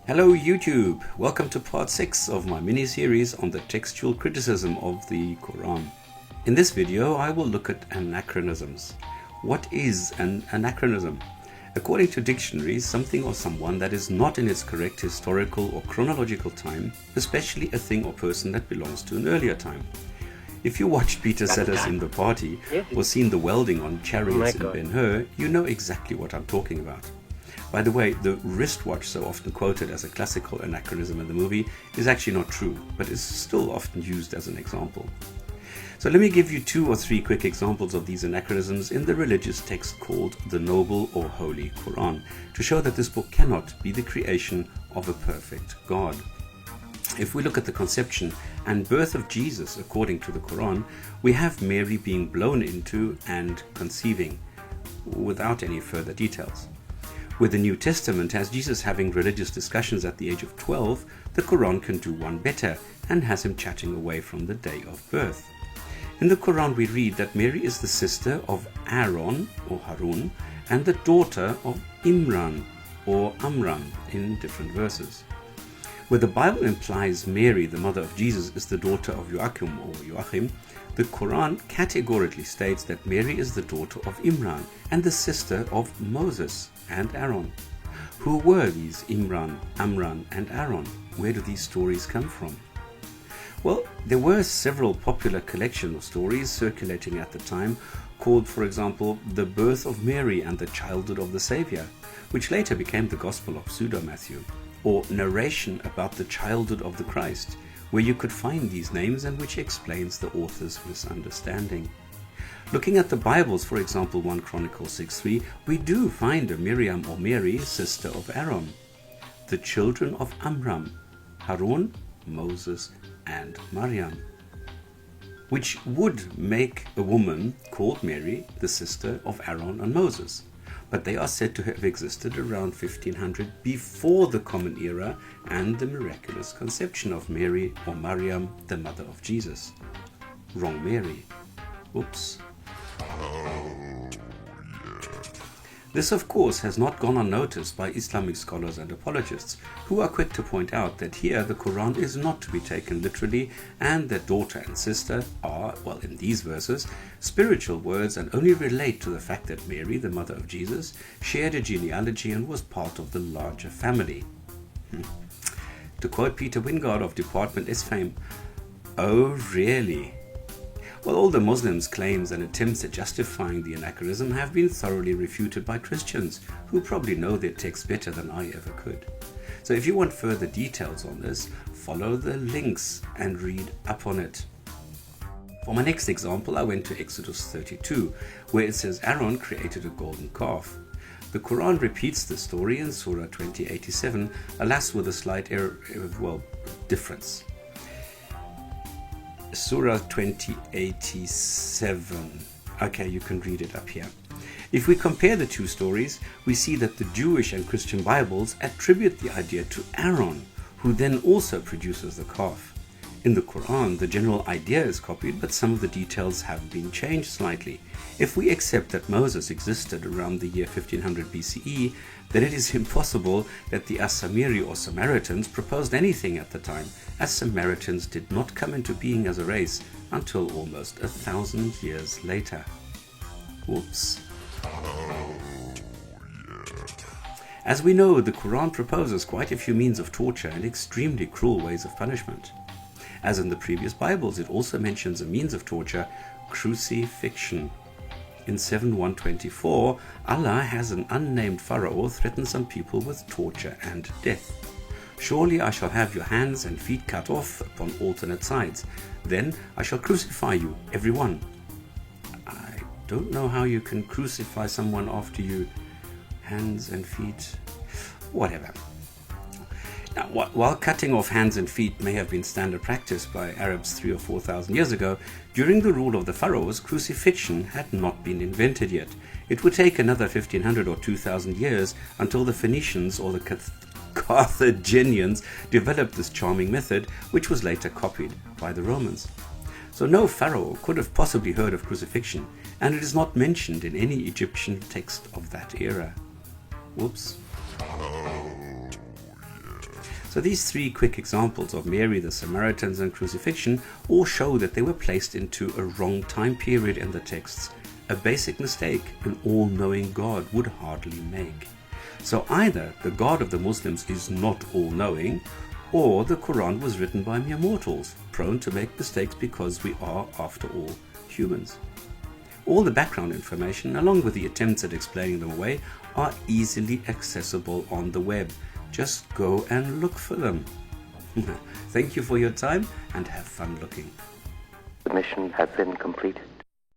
Hello YouTube! Welcome to part 6 of my mini-series on the textual criticism of the Koran. In this video I will look at anachronisms. What is an anachronism? According to dictionaries, something or someone that is not in its correct historical or chronological time, especially a thing or person that belongs to an earlier time. If you watched Peter Sellers in The Party or seen the welding on chariots in Ben-Hur, you know exactly what I'm talking about. By the way, the wristwatch so often quoted as a classical anachronism in the movie is actually not true, but is still often used as an example. So let me give you 2 or 3 quick examples of these anachronisms in the religious text called the Noble or Holy Koran, to show that this book cannot be the creation of a perfect God. If we look at the conception and birth of Jesus according to the Koran, we have Mary being blown into and conceiving, without any further details. With the New Testament, as Jesus having religious discussions at the age of 12, the Quran can do one better and has him chatting away from the day of birth. In the Quran we read that Mary is the sister of Aaron or Harun and the daughter of Imran or Amram in different verses. Where the Bible implies Mary, the mother of Jesus, is the daughter of Joachim or Joachim, the Quran categorically states that Mary is the daughter of Imran and the sister of Moses and Aaron. Who were these Imran, Amran and Aaron? Where do these stories come from? Well, there were several popular collections of stories circulating at the time called, for example, The Birth of Mary and the Childhood of the Saviour, which later became the Gospel of Pseudo-Matthew, or Narration about the Childhood of the Christ, where you could find these names and which explains the author's misunderstanding. Looking at the Bibles, for example 1 Chronicles 6:3, we do find a Miriam or Mary, sister of Aaron. The children of Amram, Harun, Moses and Maryam, which would make a woman called Mary the sister of Aaron and Moses. But they are said to have existed around 1500 before the Common Era and the miraculous conception of Mary or Maryam, the mother of Jesus. Wrong Mary. Oops. This, of course, has not gone unnoticed by Islamic scholars and apologists, who are quick to point out that here the Quran is not to be taken literally and that daughter and sister are, well, in these verses, spiritual words and only relate to the fact that Mary, the mother of Jesus, shared a genealogy and was part of the larger family. To quote Peter Wingard of Department S fame, "Oh, really?" Well, all the Muslims' claims and attempts at justifying the anachronism have been thoroughly refuted by Christians, who probably know their text better than I ever could. So if you want further details on this, follow the links and read up on it. For my next example, I went to Exodus 32, where it says Aaron created a golden calf. The Quran repeats the story in Surah 20:87, alas with a slight difference. Surah 20:87. Okay, you can read it up here. If we compare the two stories, we see that the Jewish and Christian Bibles attribute the idea to Aaron, who then also produces the calf. In the Quran, the general idea is copied, but some of the details have been changed slightly. If we accept that Moses existed around the year 1500 BCE, then it is impossible that the As-Samiri or Samaritans proposed anything at the time, as Samaritans did not come into being as a race until almost 1,000 years later. Whoops. As we know, the Quran proposes quite a few means of torture and extremely cruel ways of punishment. As in the previous Bibles, it also mentions a means of torture, crucifixion. In 7:124, Allah has an unnamed Pharaoh threaten some people with torture and death. "Surely I shall have your hands and feet cut off upon alternate sides. Then I shall crucify you, every one." I don't know how you can crucify someone after you hands and feet. Whatever. Now, while cutting off hands and feet may have been standard practice by Arabs 3,000 or 4,000 years ago, during the rule of the pharaohs, crucifixion had not been invented yet. It would take another 1,500 or 2,000 years until the Phoenicians or the Carthaginians developed this charming method, which was later copied by the Romans. So no pharaoh could have possibly heard of crucifixion, and it is not mentioned in any Egyptian text of that era. Whoops. So these three quick examples of Mary, the Samaritans, and crucifixion all show that they were placed into a wrong time period in the texts, a basic mistake an all-knowing God would hardly make. So either the God of the Muslims is not all-knowing, or the Quran was written by mere mortals, prone to make mistakes because we are, after all, humans. All the background information, along with the attempts at explaining them away, are easily accessible on the web. Just go and look for them. Thank you for your time and have fun looking. The mission has been completed.